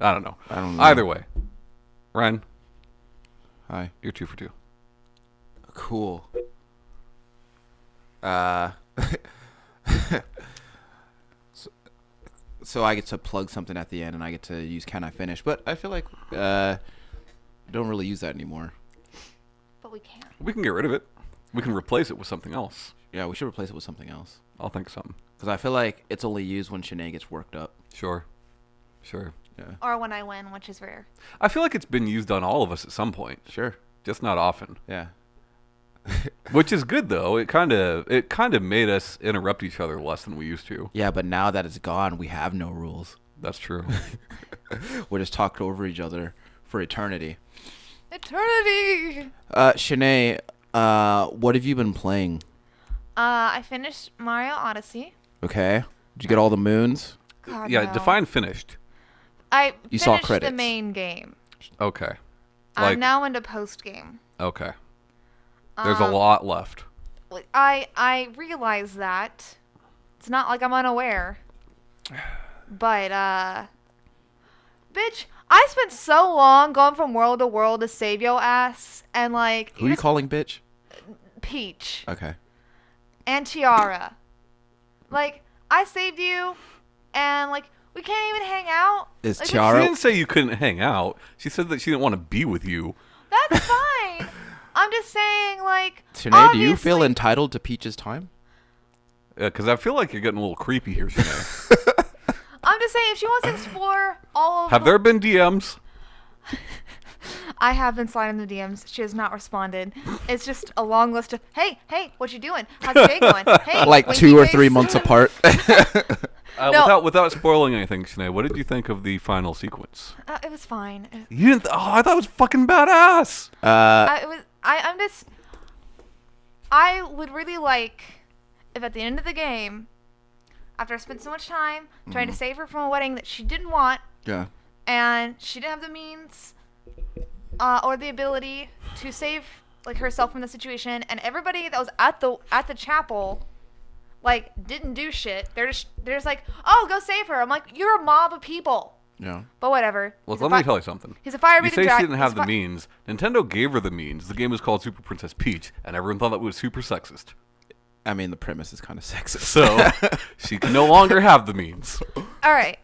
I don't know. I don't know. Either way, Ryan, Hi. you're 2 for 2. Cool. So, so I get to plug something at the end, and I get to use "Can I finish?" But I feel like don't really use that anymore. But we can't. We can get rid of it. We can replace it with something else. Yeah, we should replace it with something else. I'll think of something. Because I feel like it's only used when Shanee gets worked up. Sure. Yeah. Or when I win, which is rare. I feel like it's been used on all of us at some point, Sure. just not often. Yeah. Which is good though. It kind of made us interrupt each other less than we used to. Yeah, but now that it's gone, we have no rules. That's true. We're just talked over each other for eternity. Eternity! Shanee, what have you been playing? I finished Mario Odyssey. Okay. Did you get all the moons? God, Yeah, no. define finished. I You finished saw the credits. main game. Okay. I'm now into post game. Okay. There's a lot left. I realize that. It's not like I'm unaware. But bitch, I spent so long going from world to world to save your ass, and like Who are you calling bitch? Peach Okay. and Tiara. Like I saved you, and like we can't even hang out. Is Like, She Tiara? didn't say you couldn't hang out. She said that she didn't want to be with you. That's fine. I'm just saying, like, Shanee, do you feel obviously- entitled to Peach's time? Because I feel like you're getting a little creepy here, Shanee. I'm just saying, if she wants to explore all of Have there been DMs? I have been sliding the DMs. She has not responded. It's just a long list of, hey, what you doing? How's your day going? Hey, Like winky 2 or face." 3 months apart. No. Without spoiling anything, Shanee, what did you think of the final sequence? It was fine. You didn't. I thought it was fucking badass. I'm just. I would really like if at the end of the game, after I spent so much time trying to save her from a wedding that she didn't want, Yeah. and she didn't have the means or the ability to save like herself from the situation, and everybody that was at the chapel like didn't do shit. They're just like, oh, go save her. I'm like, you're a mob of people. Yeah. But whatever. Look, He's a let me fi- tell you something. He's a fire You breathing say she dragon. didn't have the means. Nintendo gave her the means. The game was called Super Princess Peach, and everyone thought that was super sexist. I mean, the premise is kind of sexist. So she can no longer have the means. All right.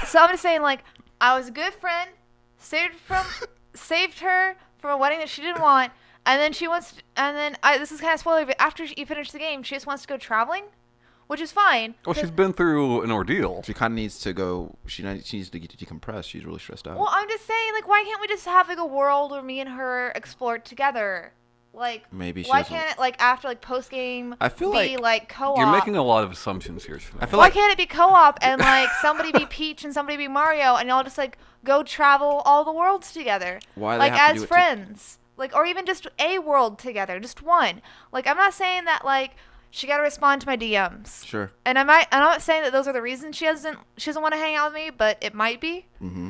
So I'm just saying, like, I was a good friend, saved her from a wedding that she didn't want, and then this is kind of spoiler, but after you finish the game, she just wants to go traveling, which is fine. Well, she's been through an ordeal. She kind of needs to go. She needs to get decompress. She's really stressed out. Well, I'm just saying, like, why can't we just have like a world where me and her explore together? Like, Maybe she why doesn't- can't it like after like post game I feel be like co-op? You're making a lot of assumptions here, Shanee. I feel Why like can't it be co-op and like somebody be Peach and somebody be Mario and y'all just like go travel all the worlds together? Why do they like have to as do it friends. Like or even just a world together, just one. Like I'm not saying that like she got to respond to my DMs. Sure. And I'm not saying that those are the reasons she doesn't want to hang out with me, but it might be. Mm-hmm.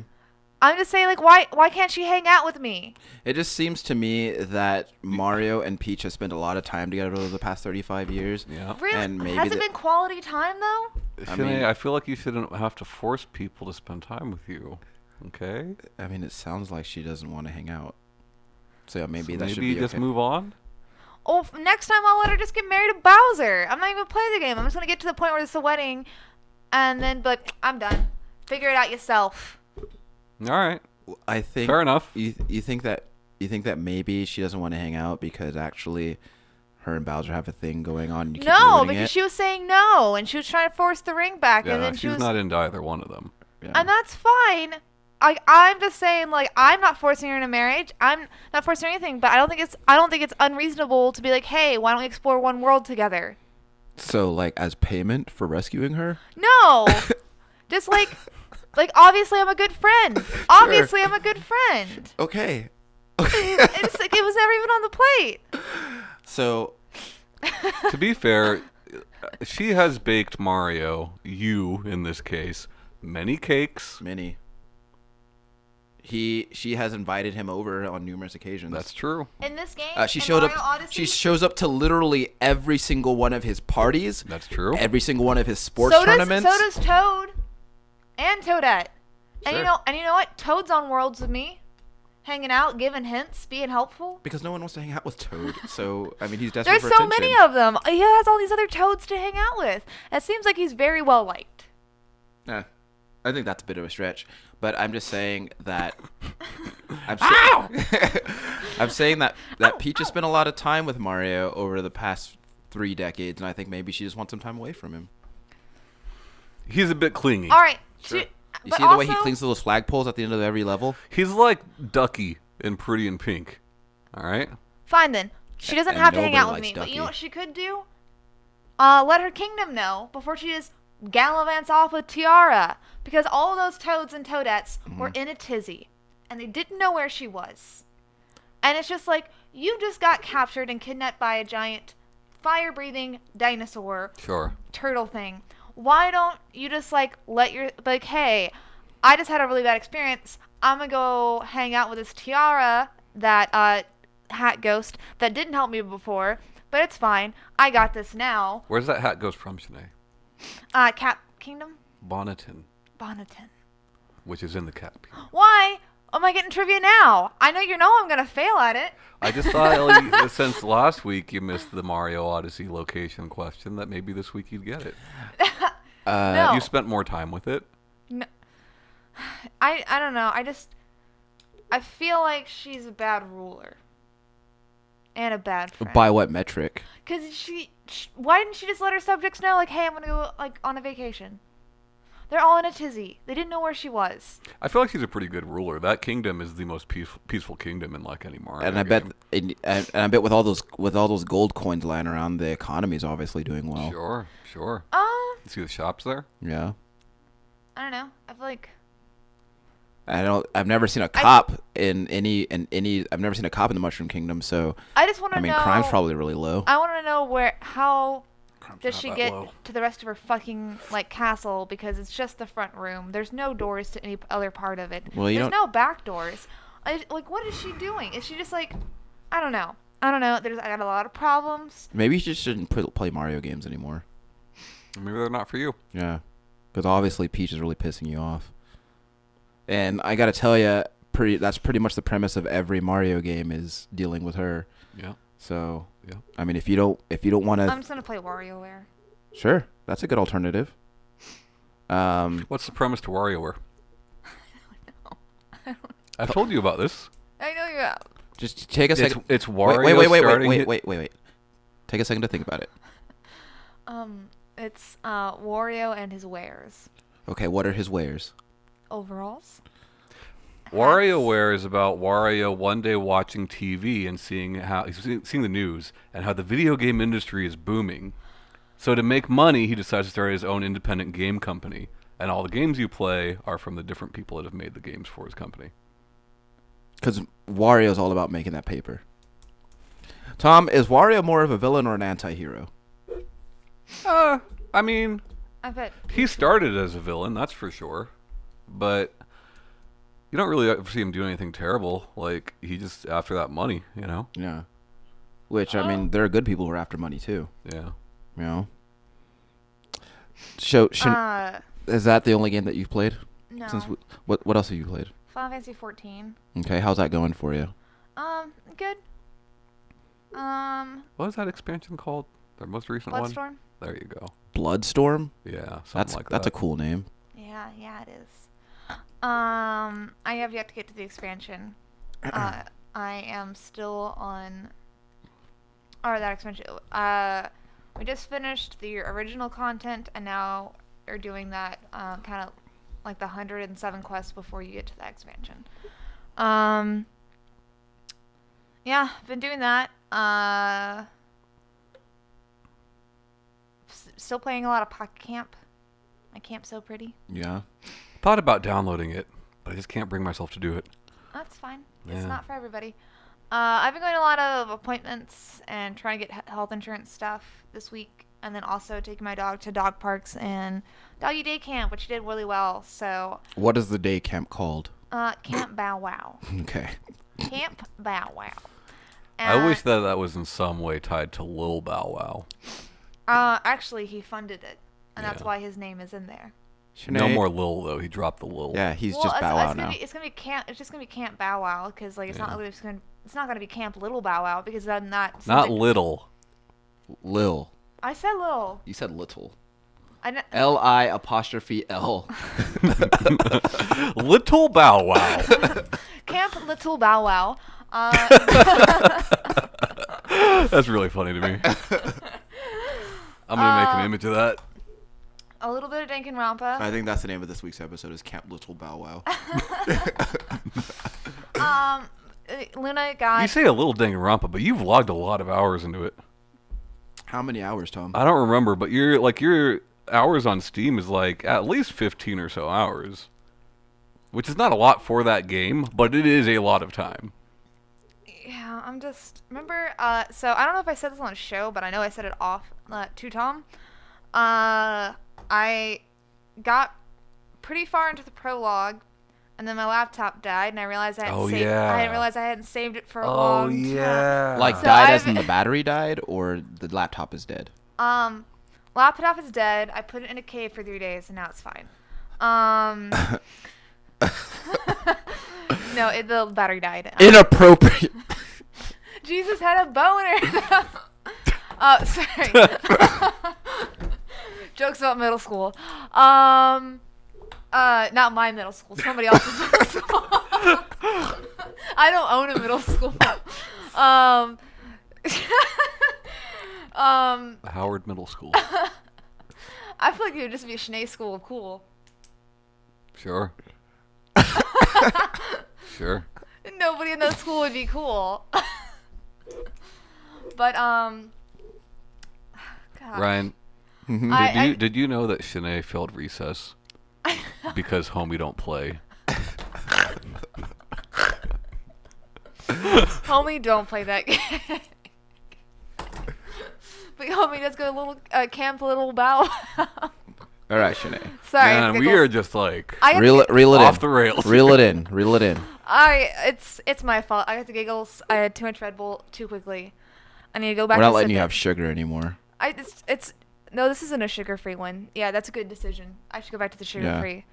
I'm just saying like why can't she hang out with me? It just seems to me that Mario and Peach have spent a lot of time together over the past 35 years. Yeah. Really? And maybe Has it the- been quality time though? Shanee, mean- I feel like you shouldn't have to force people to spend time with you. Okay? I mean, it sounds like she doesn't want to hang out. So maybe So that should maybe be just okay. move on? Oh, next time I'll let her just get married to Bowser. I'm not even gonna play the game. I'm just gonna get to the point where it's a wedding, and then be like, I'm done. Figure it out yourself. All right. I think. Fair enough. You think that maybe she doesn't want to hang out because actually, her and Bowser have a thing going on. And you keep No, ruining because it? she was saying no, and she was trying to force the ring back, Yeah, and then she she's was, not into either one of them. Yeah. and that's fine. I'm just saying, like, I'm not forcing her into marriage. I'm not forcing her anything, but I don't think it's unreasonable to be like, hey, why don't we explore one world together? So, like, as payment for rescuing her? No, just like obviously I'm a good friend. Obviously I'm a good friend. Okay. It's like it was never even on the plate. So, To be fair, she has baked Mario, you in this case, many cakes. Minnie. She has invited him over on numerous occasions. That's true. In this game, She in showed Mario up. Odyssey, She shows up to literally every single one of his parties. That's true. Every single one of his sports so tournaments. does Toad and Toadette. And Sure. you know what? Toad's on Worlds with me, hanging out, giving hints, being helpful. Because no one wants to hang out with Toad. So, I mean, he's desperate There's for so attention. many of them. He has all these other Toads to hang out with. It seems like he's very well liked. I think that's a bit of a stretch. But I'm just saying that... I'm saying that Peach has spent a lot of time with Mario over the past 3 decades, and I think maybe she just wants some time away from him. He's a bit clingy. All right. Sure. You but see the way he also- clings to those flagpoles at the end of every level? He's like Ducky in Pretty in Pink. All right? Fine then. She doesn't And have to hang nobody out with likes me. But you know Ducky. what she could do? Let her kingdom know before she just gallivants off with Tiara. Because all of those Toads and Toadettes were in a tizzy. And they didn't know where she was. And it's just like, you just got captured and kidnapped by a giant fire-breathing dinosaur Sure. turtle thing. Why don't you just like, hey, I just had a really bad experience. I'm gonna go hang out with this Tiara, that hat ghost that didn't help me before, but it's fine. I got this now. Where's that hat ghost from, Shanee? Cat Kingdom? Bonneton, Bonneton. which is in the cat kingdom. Why am I getting trivia now? I know I'm gonna fail at it. I just thought, like, since last week you missed the Mario Odyssey location question, that maybe this week you'd get it. No. You spent more time with it. No. I don't know. I feel like she's a bad ruler. And a bad friend. By what metric? Because why didn't she just let her subjects know, like, hey, I'm going to go, like, on a vacation? They're all in a tizzy. They didn't know where she was. I feel like she's a pretty good ruler. That kingdom is the most peaceful kingdom in like any Mario And I game. bet, and I bet with all those gold coins lying around, the economy is obviously doing well. Sure. Uh, You see the shops there? Yeah. I don't know. I feel like... I've never seen a cop in any. I've never seen a cop in the Mushroom Kingdom. So I just want to I mean, know... crime's probably really low. I want to know how Crime's does not she that get low. to the rest of her fucking, like, castle, because it's just the front room. There's no doors to any other part of it. Well, you There's don't- no back doors. Like, what is she doing? Is she just, like... I don't know. I got a lot of problems. Maybe you just shouldn't play Mario games anymore. Maybe they're not for you. Yeah, because obviously Peach is really pissing you off. And I gotta tell you, that's pretty much the premise of every Mario game is dealing with her. Yeah. So Yeah. I mean, if you don't want I'm to, just going to play WarioWare. sure, that's a good alternative. What's the premise to WarioWare? I've told you about this. I know you have. Just take a second. It's Wario Wait. Take a second to think about it. It's Wario and his wares. Okay, what are his wares? Overalls. WarioWare is about Wario one day watching TV and seeing the news and how the video game industry is booming. So to make money, he decides to start his own independent game company, and all the games you play are from the different people that have made the games for his company. Because Wario's all about making that paper. Tom, is Wario more of a villain or an anti-hero? I mean, I bet. he started as a villain, that's for sure, but you don't really ever see him do anything terrible. Like, he just after that money, you know? Yeah. Which, I mean, there are good people who are after money, too. Yeah. You know? So, is that the only game that you've played? No. What else have you played? Final Fantasy 14. Okay, how's that going for you? Good. What is that expansion called? Their most recent one? Bloodstorm? There you go. Bloodstorm? Yeah, something That's like that. that's a cool name. Yeah, it is. I have yet to get to the expansion. I am still on... Or that expansion. We just finished the original content, and now are doing that kind of like the 107 quests before you get to that expansion. Yeah, been doing that. Still playing a lot of Pocket Camp. My camp's so pretty. Yeah. Thought about downloading it, but I just can't bring myself to do it. That's fine. Yeah. It's not for everybody. I've been going to a lot of appointments and trying to get health insurance stuff this week, and then also taking my dog to dog parks and doggy day camp, which did really well. So, What is the day camp called? Camp Bow Wow. Okay. Camp Bow Wow. I wish that was in some way tied to Lil Bow Wow. Actually, he funded it, and that's Yeah. why his name is in there. No Shanee- more Lil though. He dropped the Lil. Yeah, he's Well, just Bow Wow now. It's gonna be camp. It's just gonna be Camp Bow Wow because like it's Yeah. not like it's not gonna be Camp Little Bow Wow because then that Not like, little. Lil. I said little. You said little. I L-I-apostrophe-L. Little Bow Wow. Camp Little Bow Wow. That's really funny to me. I'm gonna make an image of that. A little bit of Danganronpa. I think that's the name of this week's episode is Camp Little Bow Wow. Luna got. You say a little Danganronpa, but you've logged a lot of hours into it. How many hours, Tom? I don't remember, but your hours on Steam is like at least 15 or so hours, which is not a lot for that game, but it is a lot of time. Yeah, I'm just remember. So I don't know if I said this on a show, but I know I said it off to Tom. I got pretty far into the prologue, and then my laptop died, and I realized I hadn't saved. yeah. I didn't realize I hadn't saved it for a long time. Like So died as I've- in the battery died, or the laptop is dead? Laptop is dead. I put it in a cave for 3 days, and now it's fine. No, the battery died. Inappropriate. Jesus had a boner. Sorry. Jokes about middle school. Not my middle school. Somebody else's middle school. I don't own a middle school. Howard Middle School. I feel like it would just be a Shanee school of cool. Sure. Sure. Nobody in that school would be cool. But gosh. Ryan, did you know that Shanee failed recess because homie don't play? Homie, don't play that game. But homie, let's go little Camp Little Bow. All right, Shanee. Sorry, Man, we Pickles. are just like I have Reel to- it, reel it off in. the rails. Reel it in. Reel it in. It's my fault. I got the giggles. I had too much Red Bull too quickly. I need to go back. We're not to letting you sipping. have sugar anymore. It's no. This isn't a sugar-free one. Yeah, that's a good decision. I should go back to the sugar-free.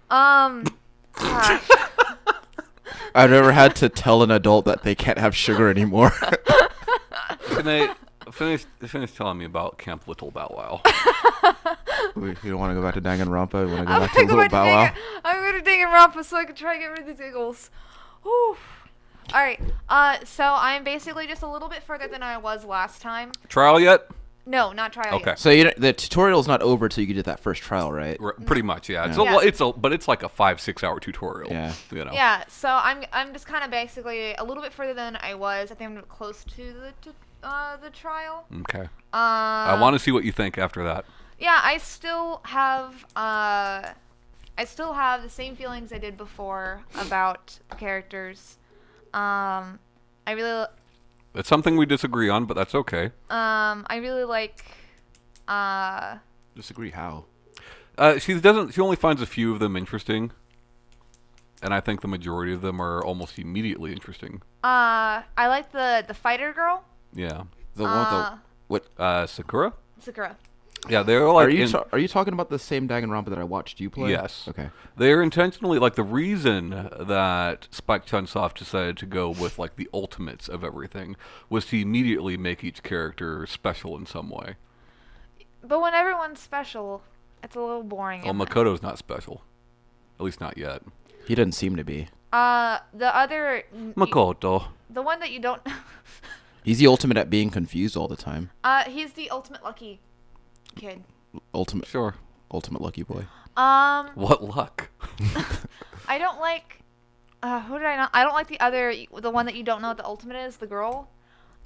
Gosh. I've never had to tell an adult that they can't have sugar anymore. Shanee, finish telling me about Camp Little Bow Wow. You don't want to go back to Danganronpa? You want to go I'm back to gonna go Little back to Bow Wow? I'm gonna Danganronpa so I can try to get rid of these giggles. Whew. All right. So I'm basically just a little bit further than I was last time. Trial yet? No, not trial Okay. yet. So the tutorial's not over till you get that first trial, right? Pretty much, yeah. Yeah. But it's like a 5-6 hour tutorial. Yeah. You know. Yeah, so I'm just kind of basically a little bit further than I was. I think I'm close to the trial. Okay. I want to see what you think after that. Yeah, I still have the same feelings I did before about the characters. I really It's something we disagree on, but that's okay. I really like Disagree how? She only finds a few of them interesting, and I think the majority of them are almost immediately interesting. I like the fighter girl, Yeah. The one with the Sakura? Sakura. Yeah, they're like. are you talking about the same Danganronpa that I watched you play? Yes. Okay. They're intentionally like the reason that Spike Chunsoft decided to go with like the ultimates of everything was to immediately make each character special in some way. But when everyone's special, it's a little boring. Well, isn't it? Makoto's not special, at least not yet. He doesn't seem to be. The other Makoto. the one that you don't He's the ultimate at being confused all the time. he's the ultimate lucky kid. Ultimate Sure. lucky boy. What luck. I don't like who did I not? I don't like the one that you don't know what the ultimate is, the girl.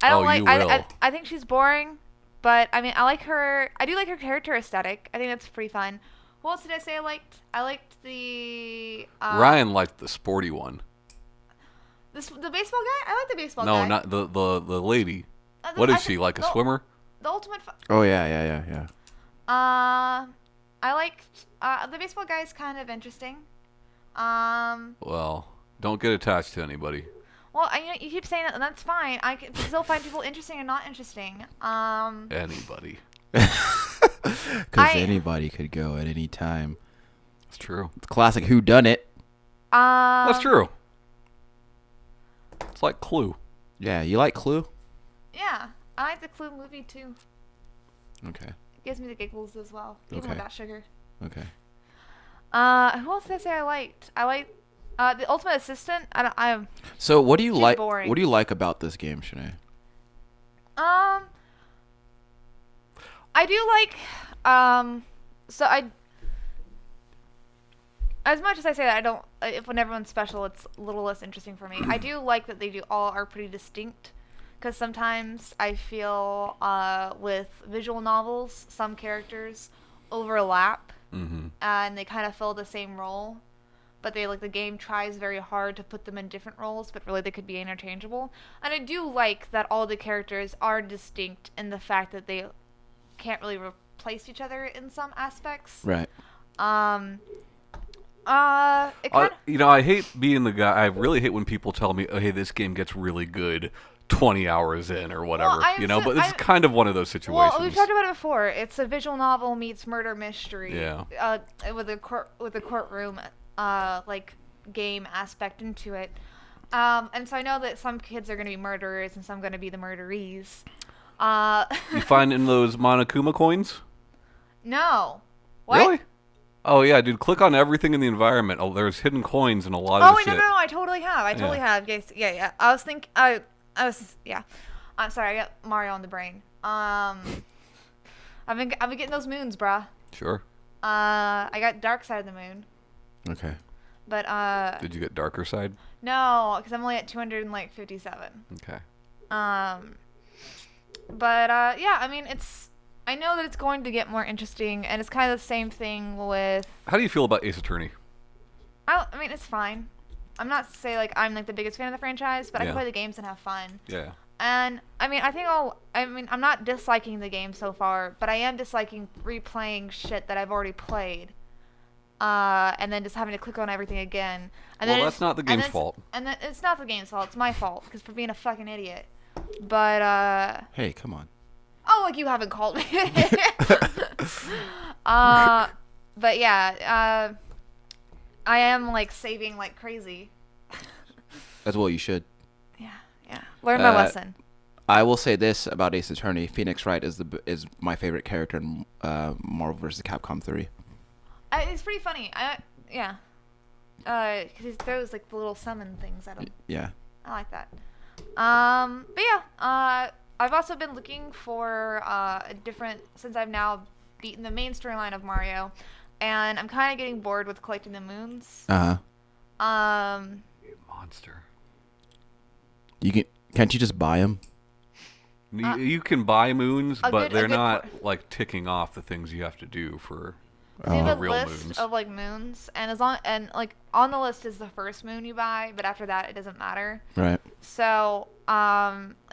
I don't Oh, like you I, will. I think she's boring, but I mean I like her. I do like her character aesthetic. I think that's pretty fun. Who else did I say I liked? I liked the Ryan liked the sporty one. the baseball guy? I like the baseball No, guy. not the lady. The- What I is she, think like a the- swimmer? The ultimate Oh yeah. I liked the baseball guy is kind of interesting. Well, don't get attached to anybody. Well, you keep saying that, and that's fine. I can still find people interesting and not interesting. Anybody. Because anybody could go at any time. It's true. It's classic Who Done It. That's true. It's like Clue. Yeah, you like Clue? Yeah, I like the Clue movie too. Okay. It gives me the giggles as well, even Okay. without sugar. Okay. Who else did I say I liked? I liked the Ultimate Assistant. So what do you She's like? boring. What do you like about this game, Shanee? I do like so I as much as I say that I don't if when everyone's special it's a little less interesting for me. I do like that they do all are pretty distinct because sometimes I feel with visual novels some characters overlap and they kind of fill the same role, but they the game tries very hard to put them in different roles, but really they could be interchangeable. And I do like that all the characters are distinct in the fact that they can't really replace each other in some aspects. Right. It kind of, I hate being the guy. I really hate when people tell me, "Oh, hey, this game gets really good 20 hours in or whatever." But it's kind of one of those situations. well, we've talked about it before. It's a visual novel meets murder mystery. Yeah. With a courtroom game aspect into it. And so I know that some kids are going to be murderers and some going to be the murderees. You find in those Monokuma coins? No. What? Really? Oh yeah, dude. Click on everything in the environment. Oh, there's hidden coins in a lot of Oh the wait, shit. no, I totally have. Yeah. I was thinking. I was. Yeah. I'm sorry. I got Mario on the brain. I've been getting those moons, bruh. Sure. I got Dark Side of the Moon, Okay. but Did you get Darker Side? no, because I'm only at 257. Okay. But yeah, I mean, I know that it's going to get more interesting, and it's kind of the same thing with. How do you feel about Ace Attorney? I mean, it's fine. I'm not to say I'm the biggest fan of the franchise, but I can Yeah. play the games and have fun. Yeah. And I mean, I'm not disliking the game so far, but I am disliking replaying shit that I've already played. And then just having to click on everything again. And Well, then that's not the game's fault. And then it's not the game's fault. It's my fault because for being a fucking idiot. But Hey, come on. oh, you haven't called me. But yeah, I am saving like crazy. As well, you should. Yeah. Learn my lesson. I will say this about Ace Attorney: Phoenix Wright is my favorite character in Marvel vs. Capcom 3. It's pretty funny. Yeah. Because he throws the little summon things at him. Yeah. I like that. But yeah. I've also been looking for a different since I've now beaten the main storyline of Mario, and I'm kind of getting bored with collecting the moons. You monster. Can't you just buy them? You can buy moons, but good- a they're good not ticking off the things you have to do for They have a real list moons. of moons, and on the list is the first moon you buy, but after that it doesn't matter. Right. So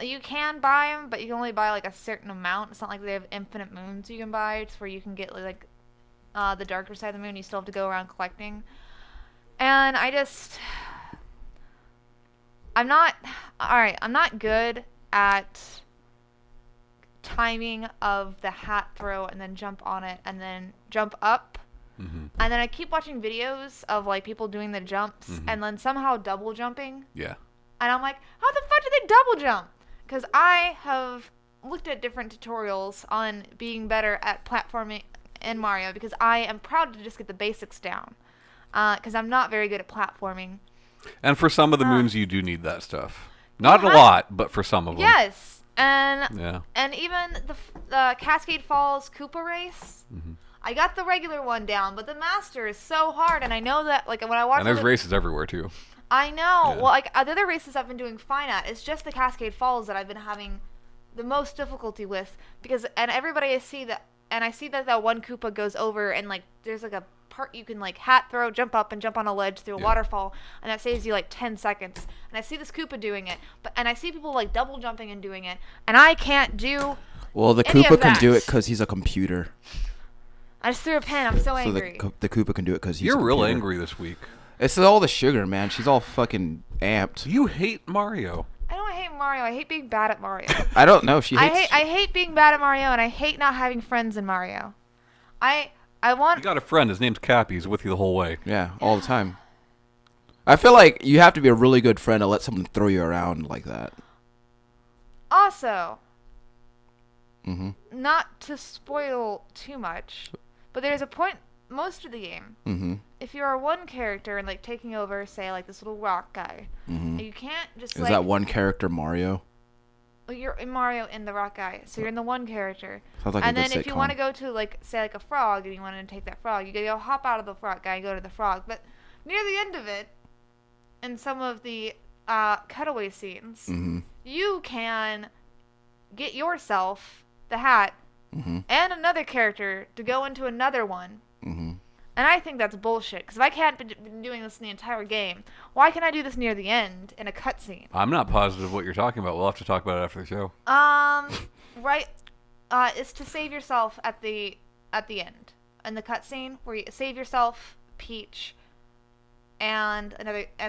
you can buy them, but you can only buy a certain amount. It's not like they have infinite moons you can buy. It's where you can get the darker side of the moon. You still have to go around collecting, and I'm not good at timing of the hat throw and then jump on it and then jump up. And then I keep watching videos of people doing the jumps and then somehow double jumping. Yeah. And I'm like, how the fuck do they double jump? Because I have looked at different tutorials on being better at platforming in Mario because I am proud to just get the basics down. Because I'm not very good at platforming. And for some of the moons, you do need that stuff. Not a lot, but for some of them. Yes. And Yeah. and even the Cascade Falls Koopa race, I got the regular one down, but the master is so hard. And I know that when I watch And there's races everywhere too. I know. Yeah. Well, the other races I've been doing fine at. It's just the Cascade Falls that I've been having the most difficulty with because everybody I see that one Koopa goes over and there's a part you can hat throw, jump up and jump on a ledge through a waterfall, and that saves you 10 seconds. And I see this Koopa doing it, and I see people double jumping and doing it, and I can't do. Well, the any Koopa of can do that. it because he's a computer. I just threw a pen. I'm so So angry. the Koopa can do it because he's. You're a real computer. angry this week. It's all the sugar, man. She's all fucking amped. You hate Mario. I don't hate Mario. I hate being bad at Mario. I don't know. She hates. I hate being bad at Mario, and I hate not having friends in Mario. I You want. got a friend. His name's Cappy. He's with you the whole way. Yeah, all the time. I feel like you have to be a really good friend to let someone throw you around like that. Also, Mm-hmm. not to spoil too much, but there's a point most of the game. Mm-hmm. If you are one character and like taking over, say like this little rock guy, Mm-hmm. you can't just Is like. that one character Mario? Well, you're in Mario in the rock guy, so you're in the one character. Sounds like And a then good if you sitcom. want to go to like say like a frog and you want to take that frog, you gotta go hop out of the frog guy and go to the frog. But near the end of it, in some of the cutaway scenes, Mm-hmm. you can get yourself the hat Mm-hmm. and another character to go into another one. Mm-hmm. And I think that's bullshit. Because if I can't been doing this in the entire game, why can I do this near the end in a cutscene? I'm not positive what you're talking about. We'll have to talk about it after the show. Right. Is to save yourself at the end in the cutscene where you save yourself, Peach, and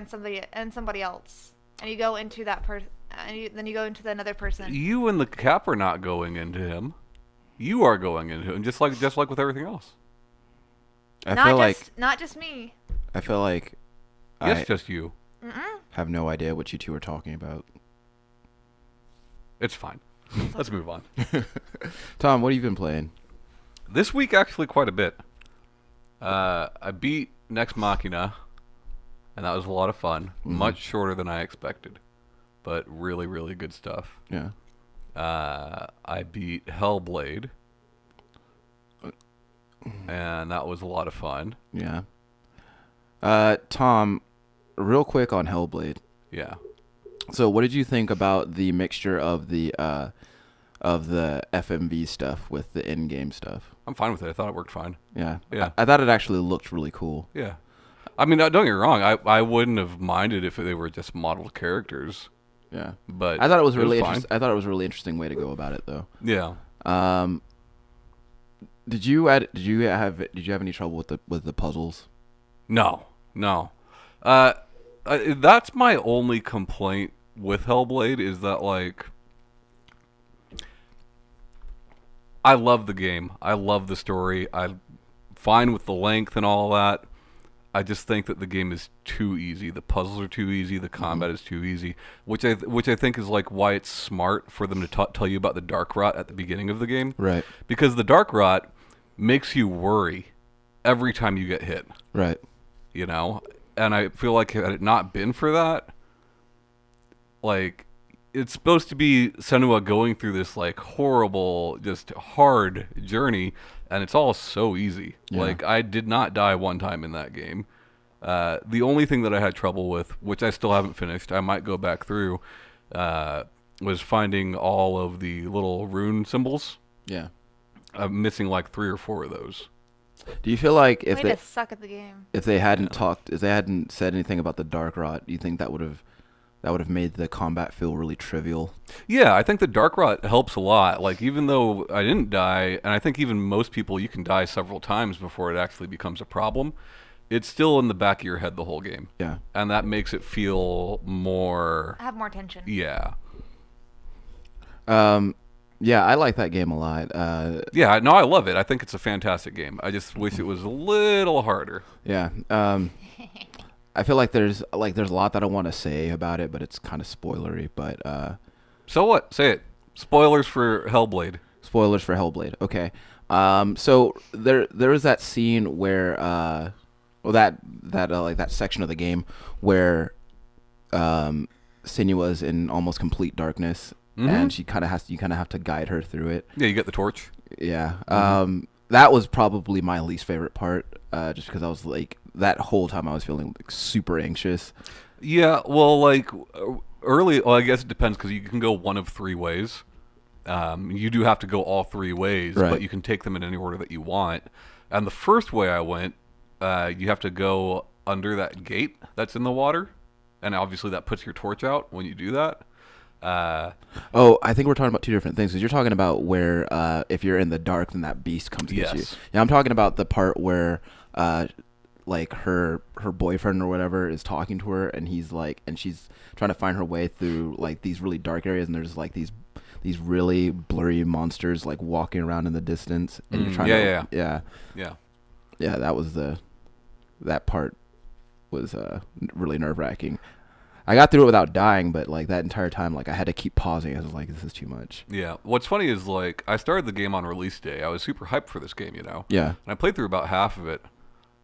somebody else, and you go into that person, and then you go into another person. You and the Cap are not going into him. You are going into him, just like with everything else. I feel like Not just me. I feel like Yes, I just you. have no idea what you two are talking about. It's fine. Let's move on. Tom, what have you been playing? This week, actually, quite a bit. I beat Nex Machina, and that was a lot of fun. Mhm. Much shorter than I expected, but really, really good stuff. Yeah. I beat Hellblade, and that was a lot of fun. Yeah. Tom, real quick on Hellblade. Yeah. So, what did you think about the mixture of the FMV stuff with the in-game stuff? I'm fine with it. I thought it worked fine. Yeah. Yeah. I thought it actually looked really cool. Yeah. I mean, don't get me wrong. I wouldn't have minded if they were just modeled characters. Yeah. But I thought it was really fine. I thought it was a really interesting way to go about it, though. Yeah. Did you have any trouble with the puzzles? No. That's my only complaint with Hellblade is that, like, I love the game. I love the story. I'm fine with the length and all that. I just think that the game is too easy. The puzzles are too easy. The combat is too easy, which I think is like why it's smart for them to tell you about the dark rot at the beginning of the game. Right. Because the dark rot makes you worry every time you get hit. Right. You know, and I feel like had it not been for that, like, it's supposed to be Senua going through this like horrible, just hard journey, and it's all so easy. Yeah. Like, I did not die one time in that game. The only thing that I had trouble with, which I still haven't finished, I might go back through, was finding all of the little rune symbols. Yeah. I'm missing like 3 or 4 of those. Do you feel like Way to suck at the game. if they hadn't said anything about the dark rot, do you think that would have made the combat feel really trivial? Yeah, I think the dark rot helps a lot. Like, even though I didn't die, and I think even most people, you can die several times before it actually becomes a problem, it's still in the back of your head the whole game. Yeah. And that makes it feel more... I have more tension. Yeah. Yeah, I like that game a lot. Yeah, no, I love it. I think it's a fantastic game. I just wish it was a little harder. Yeah. I feel like there's a lot that I want to say about it, but it's kind of spoilery. But So what? Say it. Spoilers for Hellblade. spoilers for Hellblade. Okay. So there was that scene where that section of the game where Sinua's in almost complete darkness, and you kind of have to guide her through it. Yeah, you get the torch. Yeah. That was probably my least favorite part, just because I was like, that whole time I was feeling like super anxious. Yeah, well, like, early, well, I guess it depends, because you can go one of 3 ways. You do have to go all 3 ways, Right. but you can take them in any order that you want. And the first way I went, you have to go under that gate that's in the water, and obviously that puts your torch out when you do that. Oh, I think we're talking about 2 different things. Because you're talking about where if you're in the dark, then that beast comes against you. Yes. Yeah, I'm talking about the part where like her boyfriend or whatever is talking to her, and he's like, and she's trying to find her way through like these really dark areas, and there's like these really blurry monsters like walking around in the distance, and you're trying yeah. yeah. Yeah. Yeah, that part was really nerve wracking. I got through it without dying, but like that entire time, like I had to keep pausing. I was like, this is too much. Yeah. What's funny is like I started the game on release day. I was super hyped for this game, you know. Yeah. And I played through about half of it,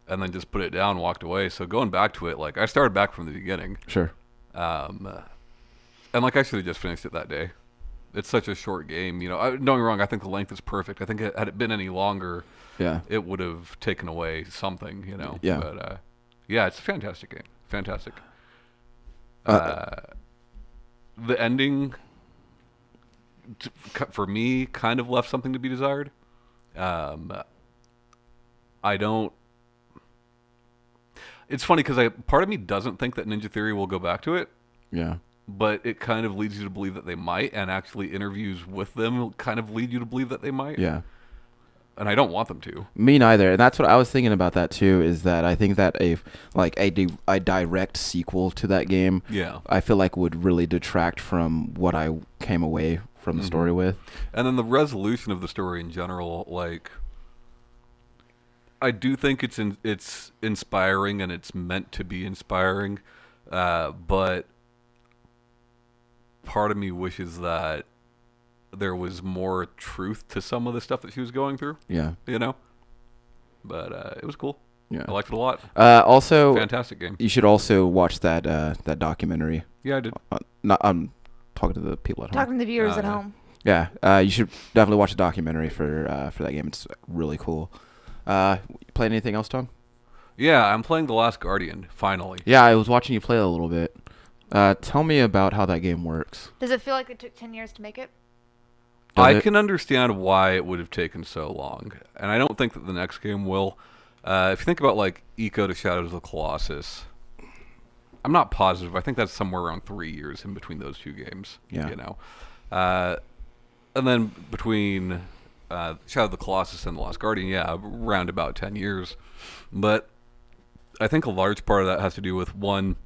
and then just put it down, and walked away. So going back to it, like I started back from the beginning. Sure. And like I should have just finished it that day. It's such a short game, you know. Don't get me wrong. I think the length is perfect. I think had it been any longer, Yeah. it would have taken away something, you know. Yeah. But yeah, it's a fantastic game. Fantastic. The ending, for me, kind of left something to be desired. I don't. It's funny because part of me doesn't think that Ninja Theory will go back to it, Yeah. but it kind of leads you to believe that they might, and actually interviews with them kind of lead you to believe that they might. Yeah. And I don't want them to. Me neither. And that's what I was thinking about that too, is that I think that a direct sequel to that game, Yeah. I feel like would really detract from what I came away from the story with. And then the resolution of the story in general, like, I do think it's inspiring and it's meant to be inspiring, but part of me wishes that there was more truth to some of the stuff that she was going through. Yeah. You know, but it was cool. Yeah. I liked it a lot. Also, Fantastic game. you should also watch that that documentary. Yeah, I did. I'm talking to the people at home. Talking to the viewers at yeah. home. Yeah, you should definitely watch a documentary for that game. It's really cool. Playing anything else, Tom? Yeah, I'm playing The Last Guardian finally. Yeah, I was watching you play a little bit. Tell me about how that game works. Does it feel like it took 10 years to make it? Does it? Can understand why it would have taken so long, and I don't think that the next game will. If you think about like Eco to Shadows of the Colossus, I'm not positive. I think that's somewhere around 3 years in between those two games. Yeah. You know, and then between Shadow of the Colossus and The Last Guardian, yeah, around about 10 years. But I think a large part of that has to do with one,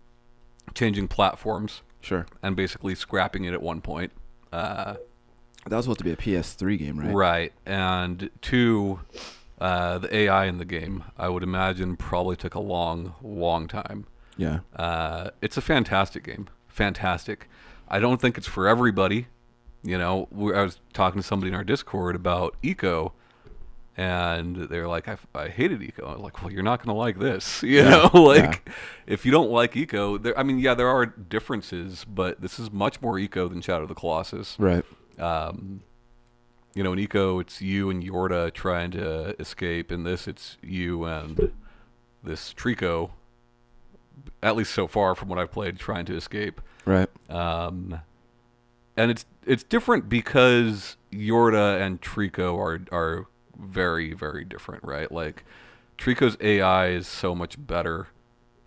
changing platforms Sure. and basically scrapping it at one point. That was supposed to be a PS3 game, right? Right. And two, the AI in the game, I would imagine, probably took a long, long time. Yeah. It's a fantastic game. Fantastic. I don't think it's for everybody. You know, I was talking to somebody in our Discord about Eco, and they're like, I hated Eco. I was like, well, you're not going to like this. You know, like, if you don't like Eco, there are differences, but this is much more Eco than Shadow of the Colossus. Right. You know, in Eco, it's you and Yorda trying to escape. In this, it's you and this Trico, at least so far from what I've played, trying to escape. Right. And it's different because Yorda and Trico are very, very different, right? Like, Trico's AI is so much better,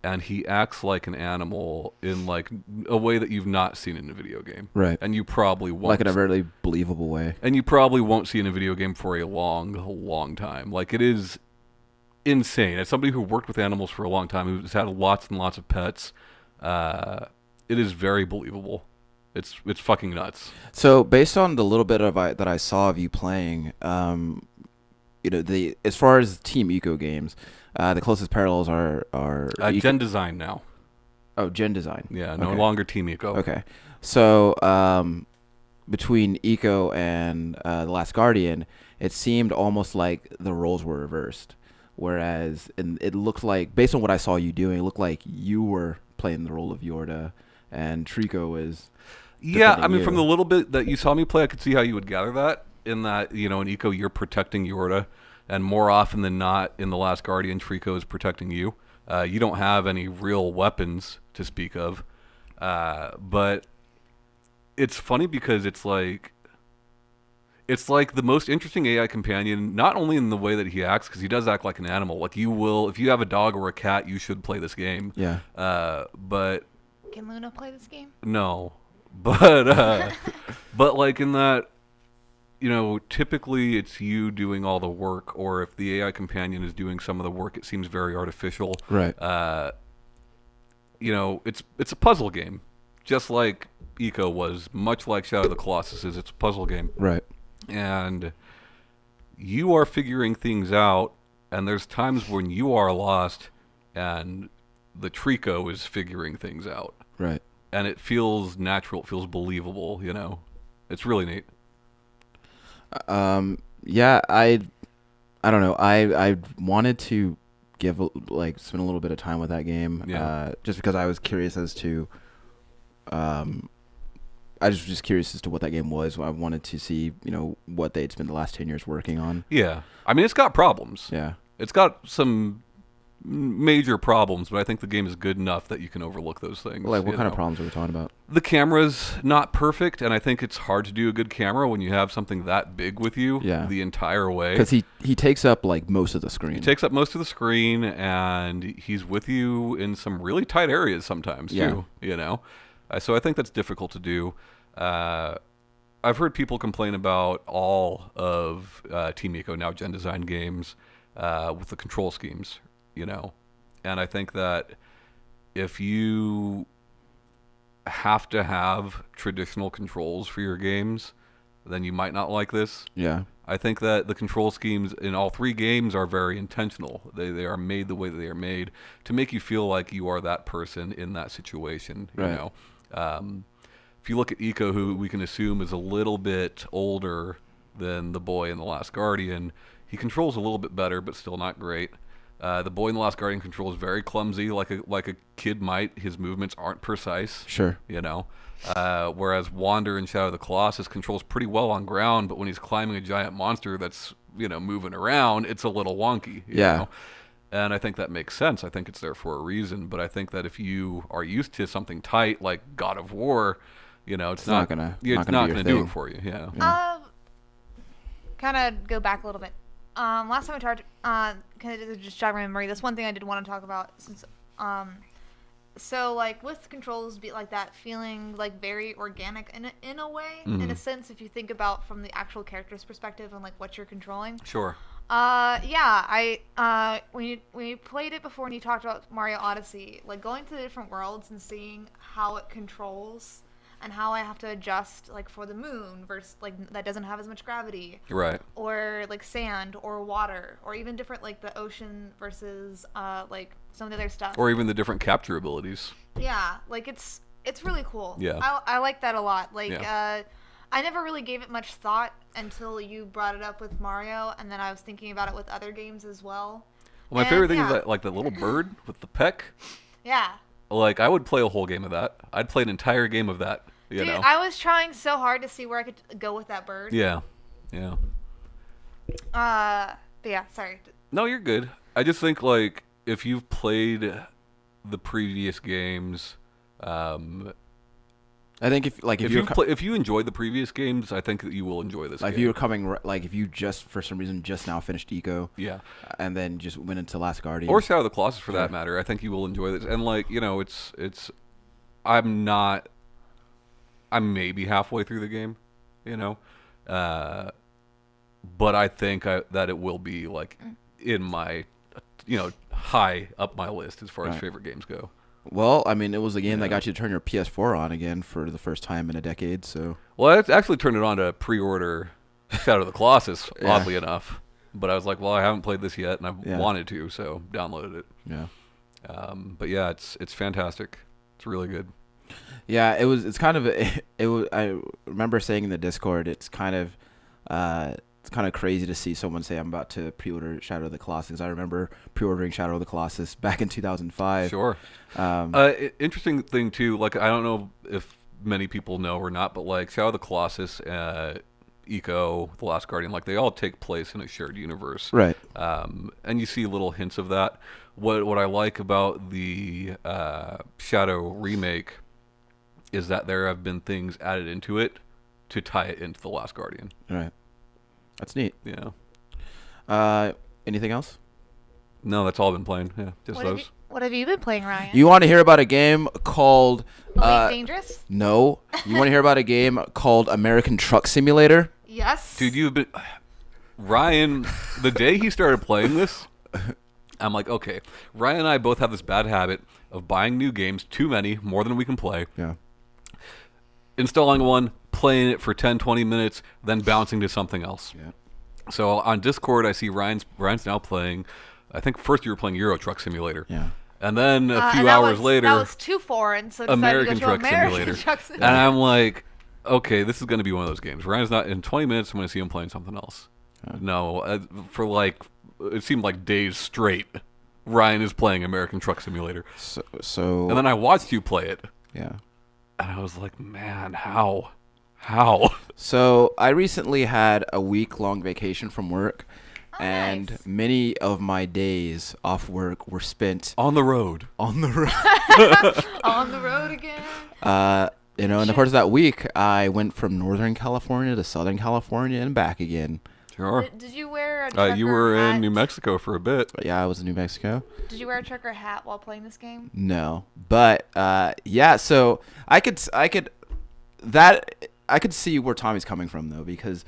and he acts like an animal in like a way that you've not seen in a video game. Right. And you probably won't. Like in a very believable way. And you probably won't see in a video game for a long, long time. Like, it is insane. As somebody who worked with animals for a long time, who's had lots and lots of pets, it is very believable. It's fucking nuts. So based on the little bit that I saw of you playing, you know, as far as Team Eco games, the closest parallels are Gen Design now. Oh, Gen Design. Yeah, no Okay. longer Team Eco. Okay. So between Eco and The Last Guardian, it seemed almost like the roles were reversed. Whereas it looked like, based on what I saw you doing, it looked like you were playing the role of Yorda and Trico was. Yeah, I mean, you. from the little bit that you saw me play, I could see how you would gather that. In that, you know, in Eco, you're protecting Yorda, and more often than not, in The Last Guardian, Trico is protecting you. You don't have any real weapons to speak of, but it's funny because it's like the most interesting AI companion, not only in the way that he acts, because he does act like an animal. Like, you will, if you have a dog or a cat, you should play this game. Yeah. But Can Luna play this game? no, but like in that, you know, typically it's you doing all the work, or if the AI companion is doing some of the work, it seems very artificial. Right. You know, it's a puzzle game, just like Eco was, much like Shadow of the Colossus is. It's a puzzle game. Right. And you are figuring things out and there's times when you are lost, and the Trico is figuring things out, Right. and it feels natural. It feels believable. It's really neat. Yeah, I don't know. I wanted to spend a little bit of time with that game. Yeah. Just because I was curious as to, I was just curious as to what that game was. I wanted to see, what they'd spent the last 10 years working on. Yeah. I mean, it's got problems. Yeah. It's got some major problems, but I think the game is good enough that you can overlook those things. Like, what kind of problems are we talking about? The camera's not perfect, and I think it's hard to do a good camera when you have something that big with you the entire way. Because he takes up, like, most of the screen. He takes up most of the screen, and he's with you in some really tight areas sometimes, too, So I think that's difficult to do. I've heard people complain about all of Team Eco, now Gen Design games, with the control schemes, and I think that if you have to have traditional controls for your games, then you might not like this. Yeah. I think that the control schemes in all three games are very intentional. They are made the way that they are made to make you feel like you are that person in that situation, Right. If you look at Eco, who we can assume is a little bit older than the boy in The Last Guardian, he controls a little bit better, but still not great. The boy in The Last Guardian controls very clumsy, like a kid might. His movements aren't precise. Sure. Whereas Wander in Shadow of the Colossus controls pretty well on ground, but when he's climbing a giant monster that's moving around, it's a little wonky. You know? And I think that makes sense. I think it's there for a reason. But I think that if you are used to something tight like God of War, it's not gonna do it for you. Yeah. Kind of go back a little bit. Last time we talked, kind of just jog my memory. That's one thing I did want to talk about since, so like with controls be like that, feeling like very organic in a way, in a sense, if you think about from the actual character's perspective and like what you're controlling. Sure. When you played it before and you talked about Mario Odyssey, like going to the different worlds and seeing how it controls and how I have to adjust, like for the moon versus like that doesn't have as much gravity, right? Or like sand or water, or even different like the ocean versus like some of the other stuff, or even the different capture abilities. Yeah, like it's really cool. Yeah, I like that a lot. Like I never really gave it much thought until you brought it up with Mario, and then I was thinking about it with other games as well. Well, my favorite thing is that, like the little bird with the peck. Yeah. Like I would play a whole game of that. I'd play an entire game of that. Dude, I was trying so hard to see where I could go with that bird. Yeah. But yeah, sorry. No, you're good. I just think like if you've played the previous games, I think if you enjoyed the previous games, I think that you will enjoy this. Like game. if you were coming, like if you just for some reason just now finished Eco, and then just went into Last Guardian or Shadow of the Colossus for that matter, I think you will enjoy this. And like it's, I'm maybe halfway through the game, but I think that it will be like in my, high up my list as far as favorite games go. Well, I mean, it was a game that got you to turn your PS4 on again for the first time in a decade. So, well, I actually turned it on to pre-order Shadow of the Colossus, oddly enough. But I was like, well, I haven't played this yet, and I wanted to, so downloaded it. Yeah. But yeah, it's fantastic. It's really good. Yeah, it's kind of I remember saying in the Discord, it's kind of crazy to see someone say I'm about to pre-order Shadow of the Colossus. I remember pre-ordering Shadow of the Colossus back in 2005. Sure. Interesting thing too, like I don't know if many people know or not, but like Shadow of the Colossus, Eco, The Last Guardian, like they all take place in a shared universe. Right. And you see little hints of that. What I like about the Shadow remake is that there have been things added into it to tie it into The Last Guardian. Right. That's neat. Yeah. Anything else? No, that's all I've been playing. Yeah, just those. What have you been playing, Ryan? You want to hear about a game called Elite Dangerous? No. You want to hear about a game called American Truck Simulator? Yes. Dude, you've been Ryan, the day he started playing this, I'm like, okay, Ryan and I both have this bad habit of buying new games, too many, more than we can play. Yeah. Installing one, playing it for 10, 20 minutes, then bouncing to something else. Yeah. So on Discord, I see Ryan's now playing. I think first you were playing Euro Truck Simulator. Yeah. And then a few and hours later, that was too foreign, so decided American to go Truck to American Simulator. Truck And Simulator. I'm like, okay, this is going to be one of those games. Ryan's not in 20 minutes. I'm going to see him playing something else. No, for like it seemed like days straight. Ryan is playing American Truck Simulator. So And then I watched you play it, yeah. and I was like, man, how? How? So I recently had a week-long vacation from work, Oh, and nice. many of my days off work were spent On the road. on the road. On the road again. In the course of that week, I went from Northern California to Southern California and back again. Sure. Did you wear a trucker You were hat? in New Mexico for a bit. But yeah, I was in New Mexico. Did you wear a trucker hat while playing this game? No, but yeah. So I could see where Tommy's coming from though, because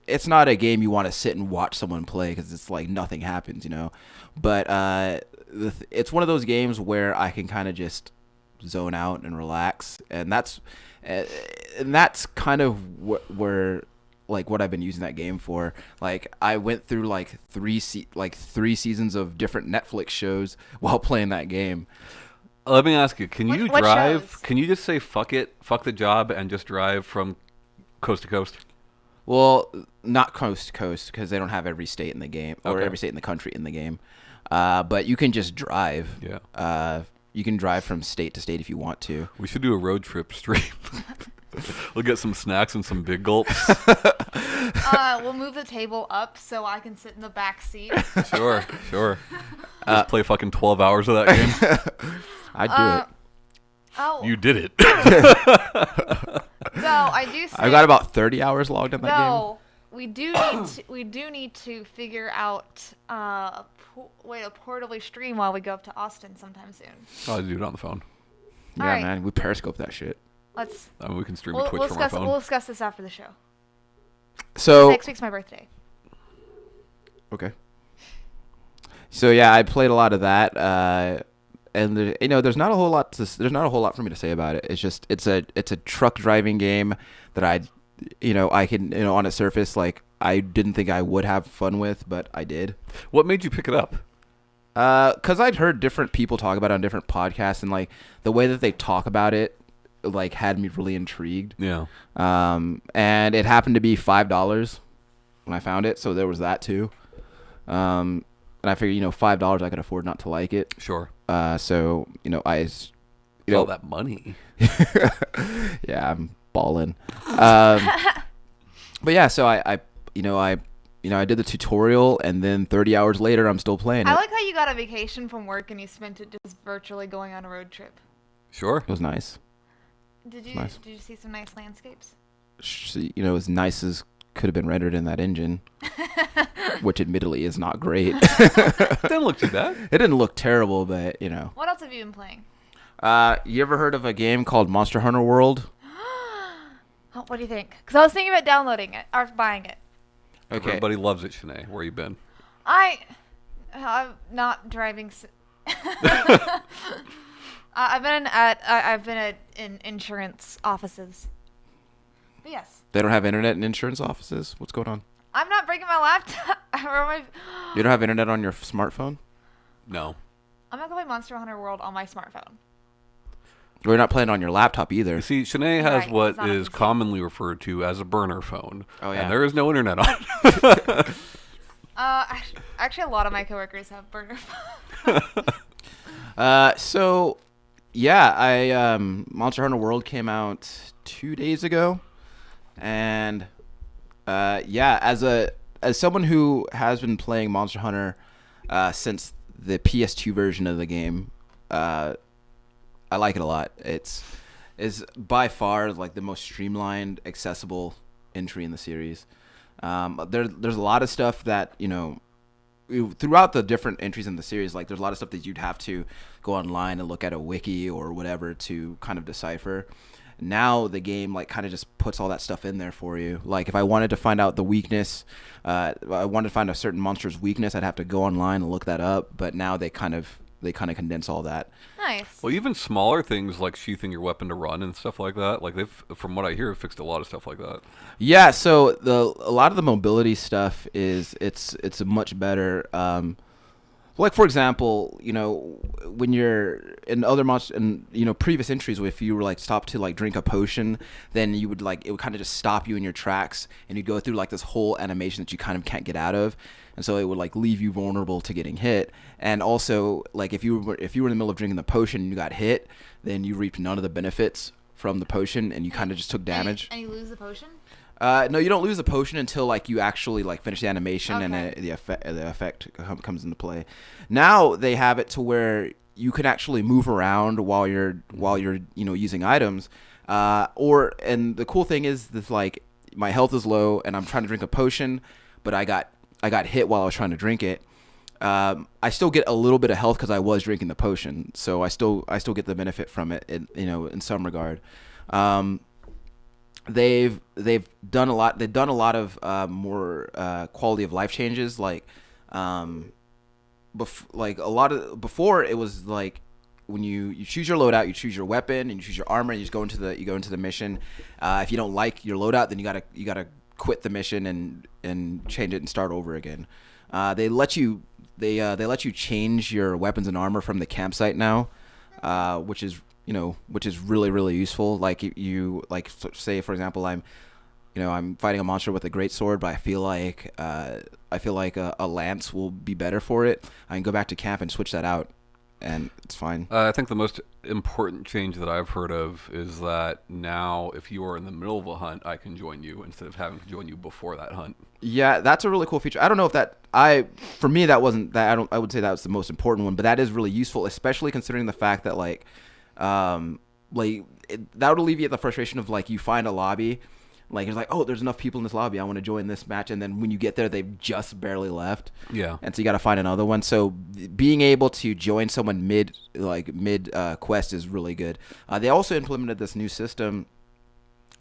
it's not a game you want to sit and watch someone play because it's like nothing happens, But it's one of those games where I can kind of just zone out and relax, and that's kind of where like what I've been using that game for. Like I went through like three seasons of different Netflix shows while playing that game. Let me ask you, can you What drive? shows? Can you just say fuck it, fuck the job, and just drive from coast to coast? Well, not coast to coast because they don't have every state in the game or Okay. every state in the country in the game. But you can just drive. Yeah. You can drive from state to state if you want to. We should do a road trip stream. We'll get some snacks and some big gulps. We'll move the table up so I can sit in the back seat. Sure. Just play fucking 12 hours of that game. I'd do it. Oh, You did it. no, I do. I've got about 30 hours logged in that game. No, we do need to figure out a way to portably stream while we go up to Austin sometime soon. I'll do it on the phone. Yeah, Alright. man, we Periscope that shit. Let's I mean, we can stream we'll, a Twitch we'll from our discuss phone. we'll discuss this after the show. So Next week's my birthday. okay. So yeah, I played a lot of that, and there's not a whole lot for me to say about it. It's just it's a truck driving game that I can on its surface like I didn't think I would have fun with, but I did. What made you pick it up? Cause I'd heard different people talk about it on different podcasts, and like the way that they talk about it, like had me really intrigued. Yeah. And it happened to be $5 when I found it, so there was that too. And I figured, $5 I could afford not to like it. Sure. So All that money. yeah, I'm balling. But yeah, so I did the tutorial, and then 30 hours later, I'm still playing it. I like how you got a vacation from work and you spent it just virtually going on a road trip. Sure. It was nice. Did you Nice. did you see some nice landscapes? As nice as could have been rendered in that engine, which admittedly is not great. Didn't look too bad. It didn't look terrible, but What else have you been playing? You ever heard of a game called Monster Hunter World? Oh, what do you think? Because I was thinking about downloading it or buying it. Okay. Everybody loves it, Shanae. Where you been? I'm not driving. I've been in insurance offices. But yes, They don't have internet in insurance offices? What's going on? I'm not breaking my laptop. You don't have internet on your smartphone? No. I'm not gonna play Monster Hunter World on my smartphone. Or you're not playing on your laptop either? You see, Shanae has Right, what it's not a is PC. commonly referred to as a burner phone. Oh, yeah. And there is no internet on it. Actually, a lot of my coworkers have burner phones. So yeah, Monster Hunter World came out 2 days ago, and yeah, as someone who has been playing Monster Hunter since the PS2 version of the game, I like it a lot. Is by far like the most streamlined, accessible entry in the series. There's a lot of stuff that throughout the different entries in the series, like there's a lot of stuff that you'd have to go online and look at a wiki or whatever to kind of decipher. Now the game like kind of just puts all that stuff in there for you. Like if I wanted to find out the weakness, I wanted to find a certain monster's weakness, I'd have to go online and look that up. But now they kind of they kind of condense all that. Nice. Well, even smaller things like sheathing your weapon to run and stuff like that. Like they've, from what I hear, fixed a lot of stuff like that. Yeah, so a lot of the mobility stuff is it's much better. Like for example, when you're in other monsters and previous entries, if you were like stopped to like drink a potion, then you would like it would kind of just stop you in your tracks, and you'd go through like this whole animation that you kind of can't get out of, and so it would like leave you vulnerable to getting hit. And also like if you were in the middle of drinking the potion and you got hit, then you reaped none of the benefits from the potion, and you kind of just took damage. And you lose the potion? No, you don't lose the potion until like you actually like finish the animation, Okay. and the effect comes into play. Now they have it to where you can actually move around while you're using items. And the cool thing is that like my health is low and I'm trying to drink a potion, but I got hit while I was trying to drink it. I still get a little bit of health because I was drinking the potion, so I still get the benefit from it in some regard. They've done a lot. They've done a lot of more quality of life changes. Like, before it was like when you choose your loadout, you choose your weapon, and you choose your armor, and you just go into the mission. If you don't like your loadout, then you gotta quit the mission and change it and start over again. They let you change your weapons and armor from the campsite now, which is really, really useful. Like say for example, I'm fighting a monster with a great sword, but I feel like a lance will be better for it. I can go back to camp and switch that out, and it's fine. I think the most important change that I've heard of is that now if you are in the middle of a hunt, I can join you instead of having to join you before that hunt. Yeah, that's a really cool feature. I don't know if for me that wasn't that. I would say that was the most important one, but that is really useful, especially considering the fact that that would alleviate the frustration of like you find a lobby, like it's like, oh, there's enough people in this lobby, I want to join this match, and then when you get there they've just barely left. Yeah. And so you got to find another one. So being able to join someone mid quest is really good. They also implemented this new system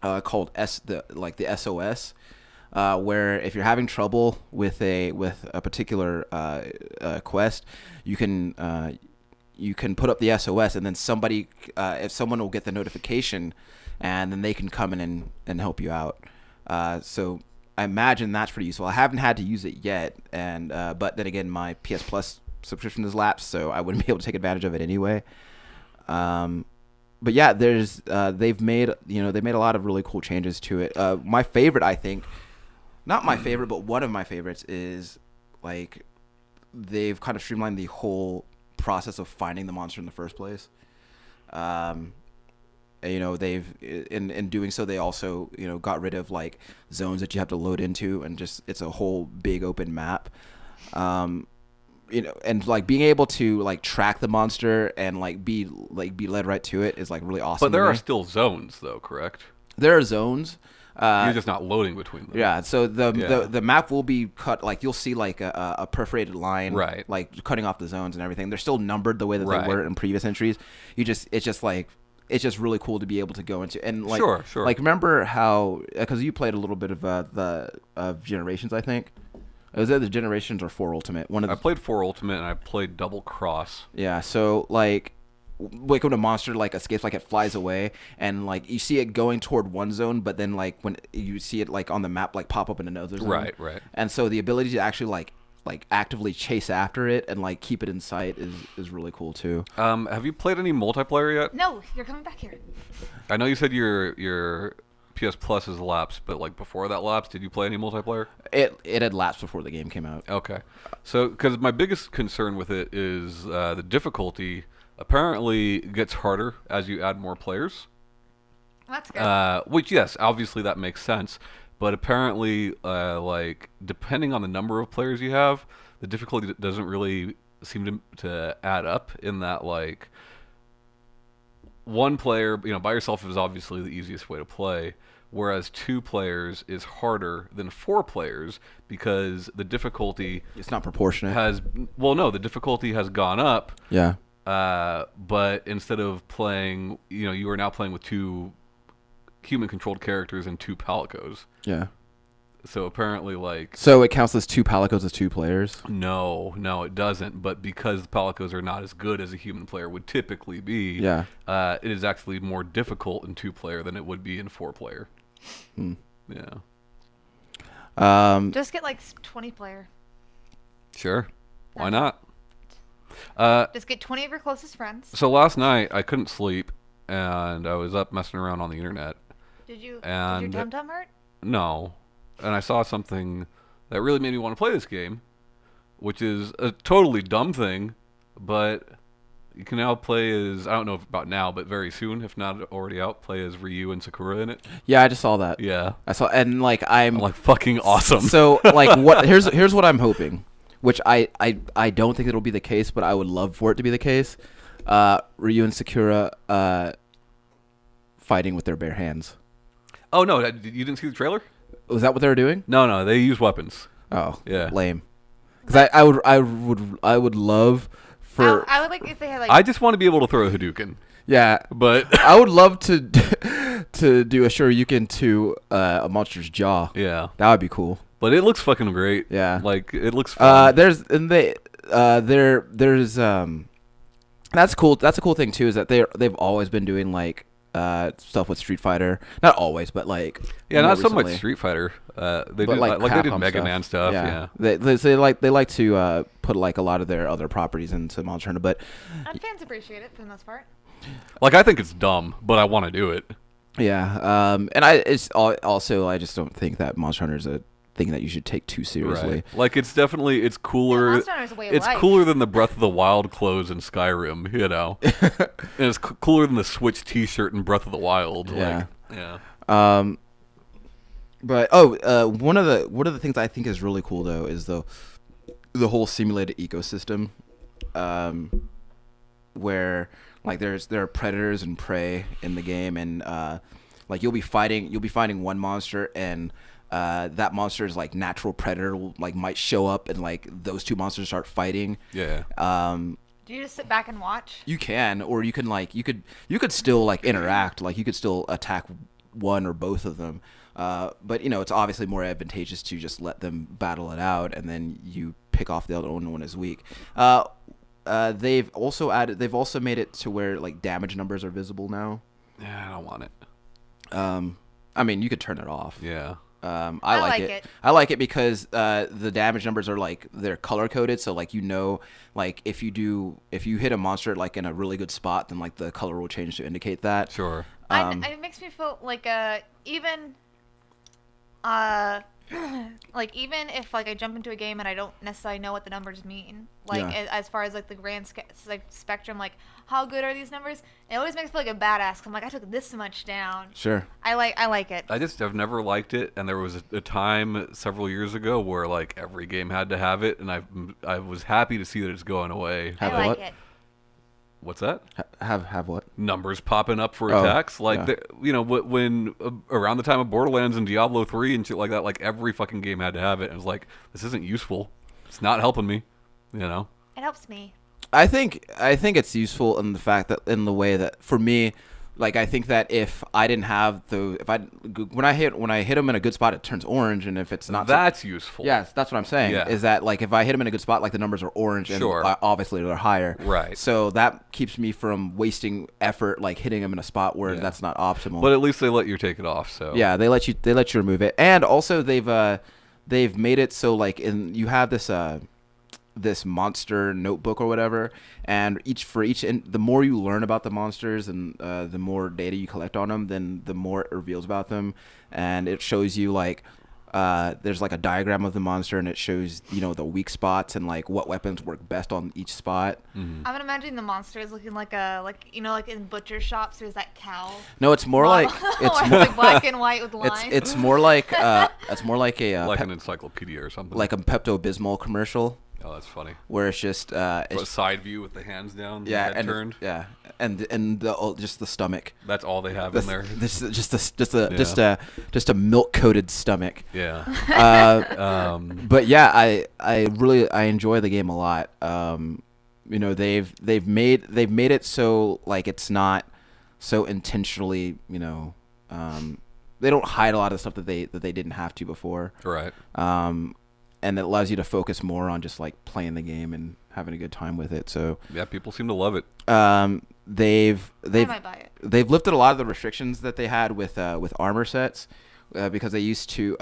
called the SOS, where if you're having trouble with a particular quest, you can put up the SOS, and then if someone will get the notification, and then they can come in and help you out. So I imagine that's pretty useful. I haven't had to use it yet, but then again, my PS Plus subscription has lapsed, so I wouldn't be able to take advantage of it anyway. But yeah, they've made a lot of really cool changes to it. My favorite, I think, not my favorite, but one of my favorites is like they've kind of streamlined the whole process of finding the monster in the first place. They've in doing so, they also got rid of like zones that you have to load into, and just it's a whole big open map. And like being able to like track the monster and be led right to it is like really awesome. But there are still zones though, correct? There are zones. You're just not loading between them. Yeah, so the map will be cut, like you'll see like a perforated line, right, like cutting off the zones and everything. They're still numbered the way that they were in previous entries. It's just really cool to be able to go into, and like sure. Like remember how, because you played a little bit of Generations, I think. Was it the Generations or 4 Ultimate? I played 4 Ultimate and I played Double Cross. Yeah, so like when a monster like escapes, like it flies away, and like you see it going toward one zone, but then like when you see it like on the map like pop up in another zone. Right. And so the ability to actually like actively chase after it and like keep it in sight is really cool too. Have you played any multiplayer yet? No, you're coming back here. I know you said your PS Plus has lapsed, but like before that lapse, did you play any multiplayer? It had lapsed before the game came out. Okay, so because my biggest concern with it is the difficulty apparently gets harder as you add more players. That's good. Which, yes, obviously that makes sense. But apparently, like, depending on the number of players you have, the difficulty doesn't really seem to add up, in that, like, one player, by yourself is obviously the easiest way to play, whereas 2 players is harder than 4 players because the difficulty... It's not proportionate. The difficulty has gone up. Yeah. But instead of playing, you are now playing with 2 human-controlled characters and 2 palicos. Yeah. So apparently, like, So it counts as 2 palicos as 2 players. no, it doesn't. But because the palicos are not as good as a human player would typically be, Yeah. it is actually more difficult in 2-player than it would be in 4-player. Yeah. Just get like 20 player. Sure. Why That's- not? Just get 20 of your closest friends. So last night I couldn't sleep, and I was up messing around on the internet. Did your And tum-tum hurt? no, and I saw something that really made me want to play this game, which is a totally dumb thing, but you can now play as, I don't know about now, but very soon, if not already out, play as Ryu and Sakura in it. Yeah, I just saw that. Yeah. I saw, and like I'm like, fucking awesome. So like what? Here's what I'm hoping, which I don't think it'll be the case, but I would love for it to be the case. Ryu and Sakura fighting with their bare hands. Oh, no, you didn't see the trailer? Was that what they were doing? No, they use weapons. Oh, Yeah. lame. Because I would love for I would like if they had like. I just want to be able to throw a Hadouken, yeah. but I would love to do a Shoryuken to a monster's jaw. yeah. That would be cool. But it looks fucking great. Yeah. Like, it looks fun. There's that's cool. That's a cool thing too. Is that they've always been doing like stuff with Street Fighter. Not always, but like Yeah, more not so recently. much Street Fighter. They But, did like they did Capcom Mega stuff. Man stuff. Yeah. They like to put like a lot of their other properties into Monster Hunter, but And fans appreciate it for the most part. Like, I think it's dumb, but I want to do it. yeah. And also I just don't think that Monster Hunter is a thing that you should take too seriously. Right. Like, it's cooler. Monster Hunter's a way of It's life. cooler than the Breath of the Wild clothes in Skyrim, you know. And it's cooler than the Switch T-shirt in Breath of the Wild. Yeah. Like, yeah. But one of the things I think is really cool though is the whole simulated ecosystem, where like there are predators and prey in the game, and like you'll be fighting one monster, and that monster's like natural predator might show up, and like those two monsters start fighting. Yeah. Do you just sit back and watch? You can, or you can you could still like interact, like you could still attack one or both of them. But it's obviously more advantageous to just let them battle it out, and then you pick off the other one as weak. They've also made it to where like damage numbers are visible now. Yeah, I don't want it. I mean, you could turn it off. Yeah. I like it. I like it because the damage numbers are like they're color coded, so like like if you hit a monster like in a really good spot, then like the color will change to indicate that. Sure. It makes me feel like even like even if like I jump into a game and I don't necessarily know what the numbers mean, like Yeah. as far as like the grand spectrum, like how good are these numbers? It always makes me feel like a badass. 'Cause I'm like, I took this much down. Sure. I like it. I've never liked it, and there was a time several years ago where like every game had to have it, and I was happy to see that it's going away. Have I what? like it. What's that? Have what? Numbers popping up for Oh, attacks, like yeah. when around the time of Borderlands and Diablo 3 and shit like that, like every fucking game had to have it, and it's like, this isn't useful. It's not helping me, It helps me. I think it's useful in the way that for me, like I think that if I didn't have when I hit them in a good spot, it turns orange, and if it's not, That's useful. yes, that's what I'm saying. Yeah. Is that like if I hit them in a good spot, like the numbers are orange, and Sure. obviously they're higher, Right. So that keeps me from wasting effort like hitting them in a spot where Yeah. that's not optimal. But at least they let you take it off. So yeah, they let you remove it, and also they've made it so like you have this monster notebook or whatever, and the more you learn about the monsters and the more data you collect on them, then the more it reveals about them, and it shows you like there's like a diagram of the monster, and it shows the weak spots and like what weapons work best on each spot. Mm-hmm. I'm imagining the monsters looking like like in butcher shops. There's that cow. No, it's more like it's like black and white with lines. it's more like a like an encyclopedia or something. like a Pepto-Bismol commercial. Oh, that's funny. Where it's just A side view with the hands down, yeah, head and turned. yeah, and just the stomach. That's all they have in there. This is just a milk coated stomach. Yeah. But yeah, I really enjoy the game a lot. They've made it so like it's not so intentionally they don't hide a lot of stuff that they didn't have to before. Right. And it allows you to focus more on just like playing the game and having a good time with it. So Yeah, people seem to love it. they've I might buy it. they've lifted a lot of the restrictions that they had with armor sets. Because they used to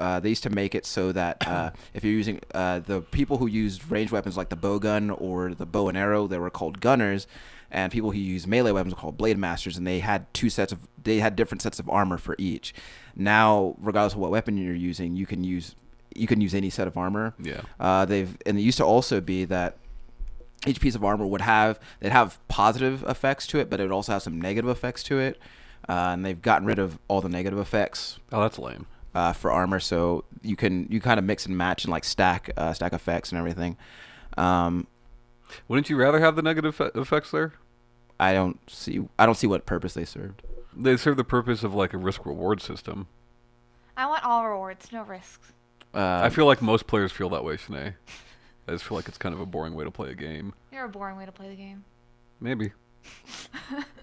make it so that if you're using the people who used ranged weapons like the bow gun or the bow and arrow, they were called gunners, and people who used melee weapons were called blade masters, and they had different sets of armor for each. Now, regardless of what weapon you're using, you can use any set of armor. Yeah. And it used to also be that each piece of armor they'd have positive effects to it, but it would also have some negative effects to it. And they've gotten rid of all the negative effects. Oh, that's lame. For armor, so you kind of mix and match and like stack effects and everything. Wouldn't you rather have the negative effects there? I don't see what purpose they served. They serve the purpose of like a risk reward system. I want all rewards, no risks. I feel like most players feel that way, Shanee. I just feel like it's kind of a boring way to play a game. You're a boring way to play the game. Maybe.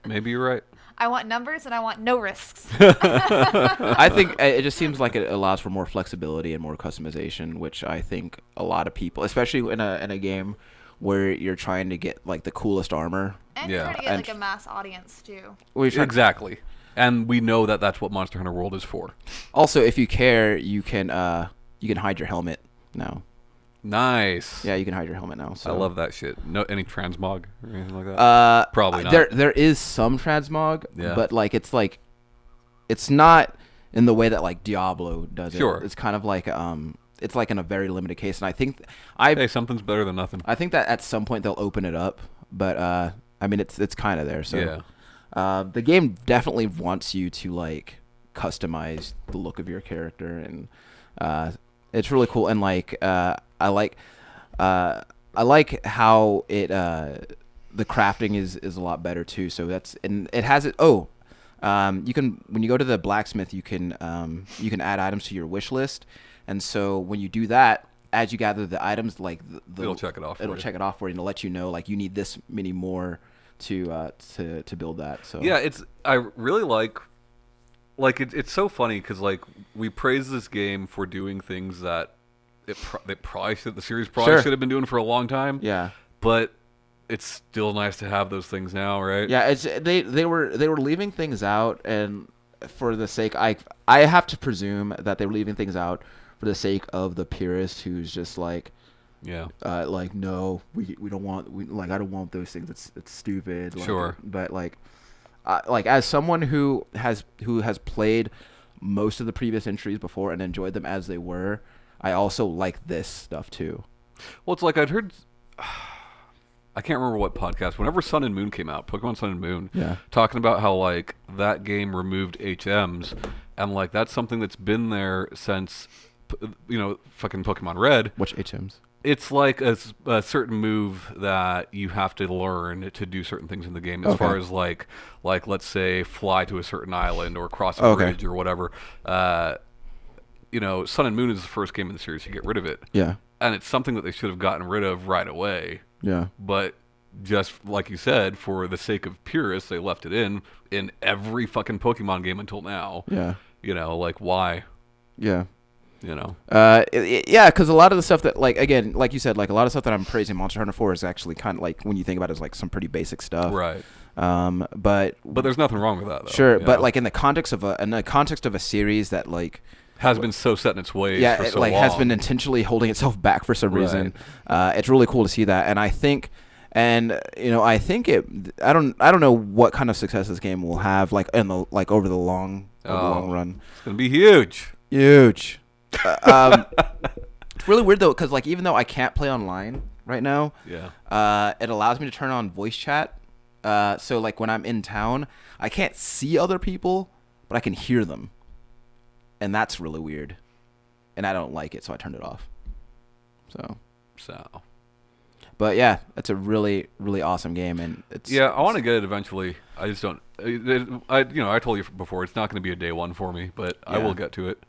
Maybe you're right. I want numbers and I want no risks. I think it just seems like it allows for more flexibility and more customization, which I think a lot of people, especially in a game where you're trying to get like the coolest armor. And Yeah. you're trying to get And- like a mass audience too. Exactly. And we know that that's what Monster Hunter World is for. Also, if you care, you can hide your helmet now. Nice. Yeah, you can hide your helmet now. So. I love that shit. No, any transmog or anything like that? Probably not. There is some transmog, Yeah. but it's not in the way that like Diablo does it. Sure. It's kind of like it's like in a very limited case, and I think Hey, something's better than nothing. I think that at some point they'll open it up, but I mean it's kind of there. So Yeah. the game definitely wants you to like customize the look of your character, and it's really cool. And like I like how it the crafting is a lot better too. So and it has it. You can, when you go to the blacksmith, you can add items to your wish list, and so when you do that, as you gather the items, like It'll check it off for It'll you. check it off for you, and it'll let you know like you need this many more to build that. So Yeah, I really like it's so funny because like we praise this game for doing things that the series probably Sure. should have been doing for a long time. yeah. But it's still nice to have those things now, right? Yeah, it's they were leaving things out, and for the sake I have to presume that they were leaving things out for the sake of the purist who's just like Yeah. like no, we don't want I don't want those things. It's stupid. Like, Sure. But like as someone who has played most of the previous entries before and enjoyed them as they were, I also like this stuff too. Well, it's like I'd heard. I can't remember what podcast. Whenever Sun and Moon came out, Pokemon Sun and Moon, Yeah. talking about how like that game removed HMs, and like that's something that's been there since, fucking Pokemon Red. Which HMs? It's like a certain move that you have to learn to do certain things in the game, as Okay. far as like let's say fly to a certain island or cross a Okay. bridge or whatever. Sun and Moon is the first game in the series to get rid of it, Yeah. and it's something that they should have gotten rid of right away. Yeah. But just like you said, for the sake of purists, they left it in every fucking Pokemon game until now. Yeah. Like why? Yeah. Yeah, because a lot of the stuff that, like, again, like you said, like a lot of stuff that I'm praising Monster Hunter for is actually kind of like, when you think about it, is like some pretty basic stuff. right. But But there's nothing wrong with that, though. sure, you but know? like in the context of a series that like has been so set in its ways. yeah, for it so like long. has been intentionally holding itself back for some Right. reason. It's really cool to see that, and I think. And I think I don't know what kind of success this game will have over the long run. It's gonna be huge. Huge. It's really weird though, because like even though I can't play online right now, Yeah. it allows me to turn on voice chat. So like when I'm in town, I can't see other people, but I can hear them, and that's really weird. And I don't like it, so I turned it off. So. But yeah, it's a really, really awesome game, and it's Yeah, I want to get it eventually. I just don't. I told you before, it's not going to be a day one for me, but I Yeah. will get to it.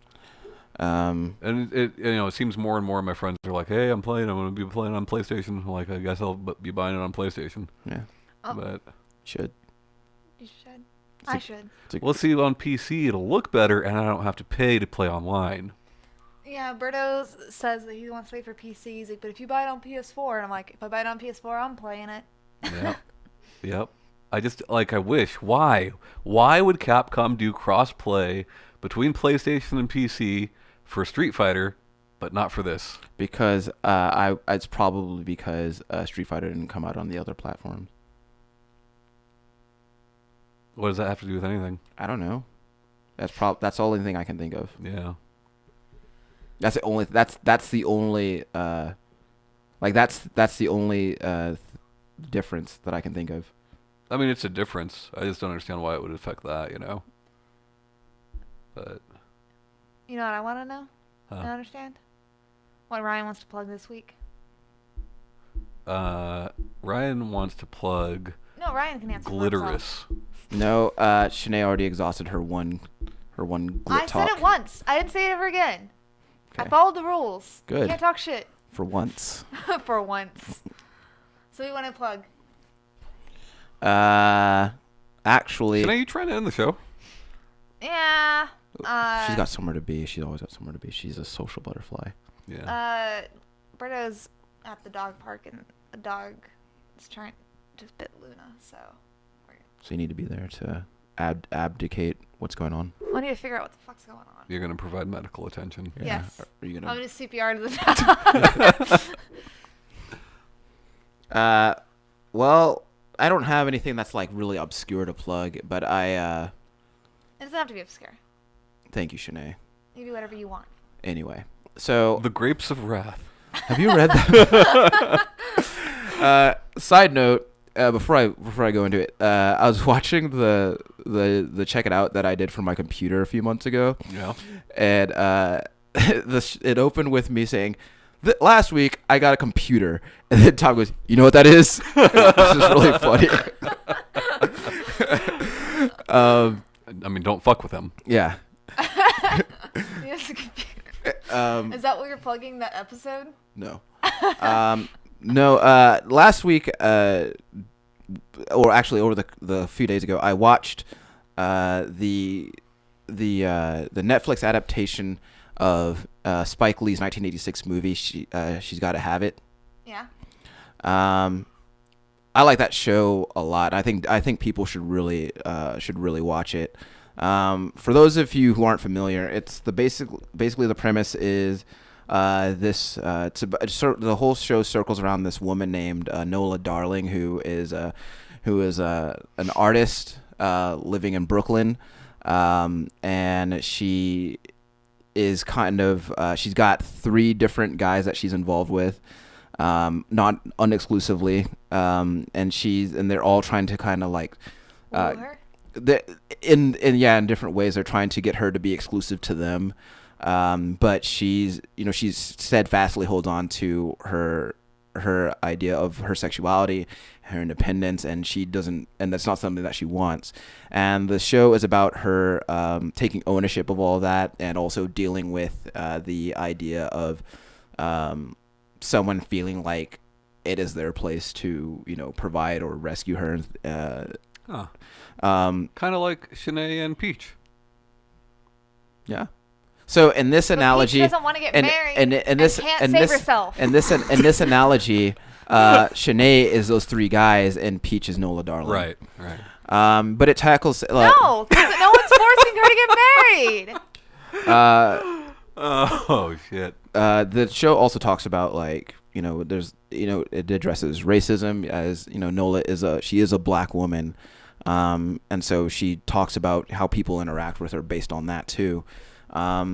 Um, And it seems more and more of my friends are like, "Hey, I'm going to be playing on PlayStation." I'm like, I guess I'll be buying it on PlayStation. yeah, Oh, But should. you should. I should. We'll see on PC. It'll look better, and I don't have to pay to play online. Yeah, Berto says that he wants to wait for PC. He's like, but if you buy it on PS4, and I'm like, if I buy it on PS4, I'm playing it. Yep. Yep. I just I wish. Why? Why would Capcom do cross-play between PlayStation and PC for Street Fighter, but not for this? Because it's probably because Street Fighter didn't come out on the other platforms. What does that have to do with anything? I don't know. That's the only thing I can think of. Yeah. That's the only. That's the only. That's the only difference that I can think of. I mean, it's a difference. I just don't understand why it would affect that, But You know what I want to know? Huh. And understand? What Ryan wants to plug this week. Ryan wants to plug No, Ryan can answer for himself. Glitterous. No, Shanee already exhausted her one glit I talk. said it once. I didn't say it ever again. I Okay. followed the rules. Good. Can't talk shit. For once. For once. So you want to plug? Actually, Are you trying to end the show? Yeah. she's got somewhere to be. She's always got somewhere to be. She's a social butterfly. Yeah. Berto's at the dog park and a dog is trying to bit Luna, so So you need to be there to abdicate what's going on. I need to figure out what the fuck's going on. You're going to provide medical attention. Yeah. Yes. Are you I'm gonna? gonna CPR to the dog. Well, I don't have anything that's like really obscure to plug, but It doesn't have to be obscure. thank you, Shanee. You do whatever you want. Anyway, so The Grapes of Wrath. have you read that? Side note, before I go into it, I was watching the check it out that I did for my computer a few months ago, Yeah. and it opened with me saying, last week I got a computer, and then Tom goes, "You know what that is?" This is really funny. I mean, don't fuck with him. Yeah. Yes, a computer. Is that what you're plugging that episode? No. No. Last week, or actually over the few days ago, I watched the Netflix adaptation of Spike Lee's 1986 movie. She's Got to Have It. Yeah. I like that show a lot. I think people should really watch it. For those of you who aren't familiar, it's basically the premise is the whole show circles around this woman named Nola Darling, who is an artist living in Brooklyn, and she is kind of she's got 3 different guys that she's involved with, not unexclusively, and they're all trying to kind of like Woo her? in different ways they're trying to get her to be exclusive to them, but she's steadfastly holds on to her idea of her sexuality, her independence, and that's not something that she wants. And the show is about her taking ownership of all that, and also dealing with the idea of someone feeling like it is their place to provide or rescue her. Huh. Kind of like Shanee and Peach. Yeah. So in this analogy, Peach doesn't want to get married and this can't and save this herself. and this in this analogy, Shanee is those 3 guys, and Peach is Nola Darling. Right. But it tackles No, because no one's forcing her to get married. Oh shit. The show also talks about it addresses racism, as Nola is a black woman, and so she talks about how people interact with her based on that too. Yeah,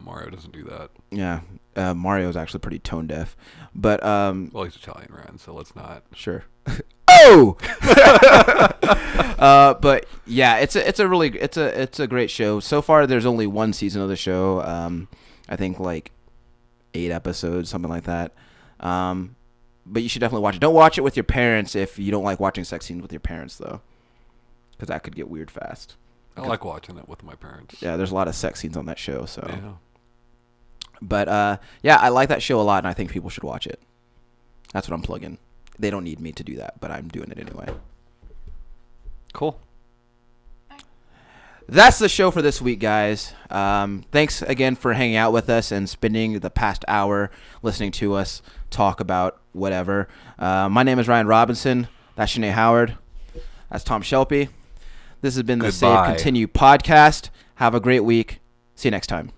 Mario doesn't do that. Yeah, Mario's actually pretty tone deaf, but Well, he's Italian, Ryan, so let's not. sure. Oh. But yeah, it's a great show. So far, there's only 1 season of the show. I think like 8 episodes, something like that. But you should definitely watch it. Don't watch it with your parents if you don't like watching sex scenes with your parents, though, because that could get weird fast. I like watching it with my parents. Yeah, there's a lot of sex scenes on that show. So, Yeah. but yeah, I like that show a lot, and I think people should watch it. That's what I'm plugging. They don't need me to do that, but I'm doing it anyway. Cool. That's the show for this week, guys. Thanks again for hanging out with us and spending the past hour listening to us talk about whatever. My name is Ryan Robinson. That's Shanee Howard. That's Tom Shelby. This has been the Save Goodbye. Continue podcast. Have a great week. See you next time.